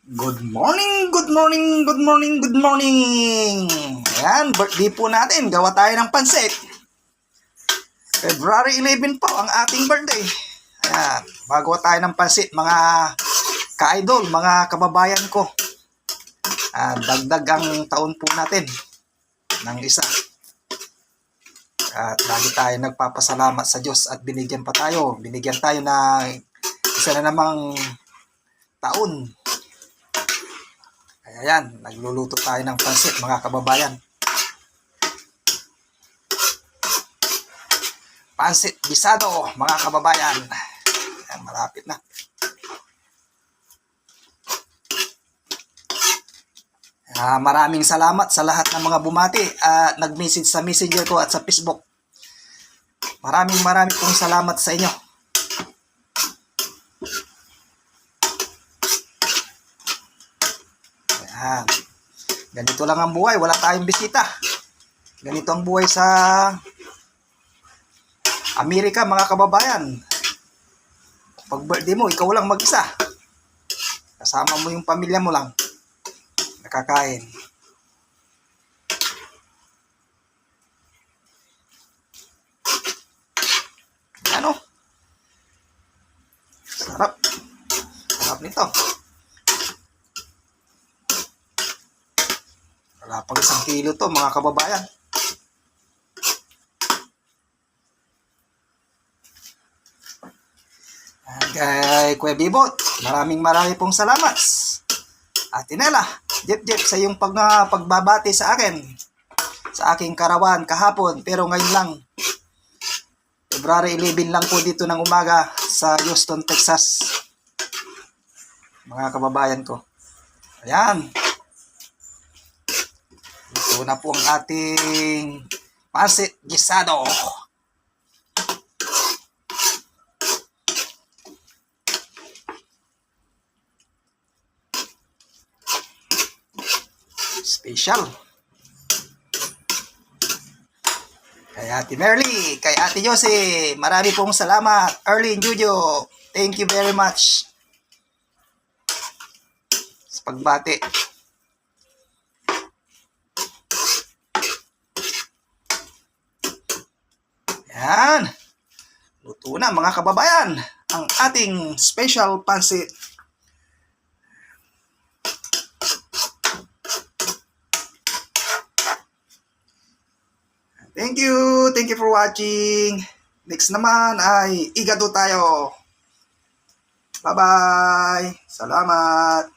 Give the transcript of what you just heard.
Good morning, good morning, good morning, good morning. Ayan, birthday po natin. Gawa tayo ng pansit. February 11 po ang ating birthday. Ayan, magawa tayo ng pansit, mga ka-idol, mga kababayan ko. Dagdag ang taon po natin ng isa. At lagi tayo nagpapasalamat sa Diyos at binigyan tayo na isa na namang taon. Ayan, nagluluto tayo ng pansit mga kababayan. Pansit bisado mga kababayan. Ayan, malapit na. Maraming salamat sa lahat ng mga bumati at nag-message sa messenger ko at sa Facebook. Maraming pong salamat sa inyo. Ayan. Ganito lang ang buhay, wala tayong bisita. Ganito ang buhay sa Amerika mga kababayan. Pag birthday mo, ikaw lang mag-isa. Kasama mo yung pamilya mo lang. Nakakain. Ano? Sarap. Sarap nito. Wala pang 1 kilo to mga kababayan. Kay Kuya Bibot, maraming pong salamat. Ate Nela, Jep sa iyong pagbabati sa akin, sa aking karawan kahapon, pero ngayon lang, February 11 lang po dito ng umaga sa Houston, Texas. Mga kababayan ko. Ayan. Ito na po ang ating pansit gisado. Special. Kay Ate Merly, kay Ate Josie, marami pong salamat. Erlyn, Jojo, thank you very much sa pagbati. Yan. Luto na mga kababayan ang ating special pansit. Thank you for watching. Next naman ay igado tayo. Bye-bye. Salamat.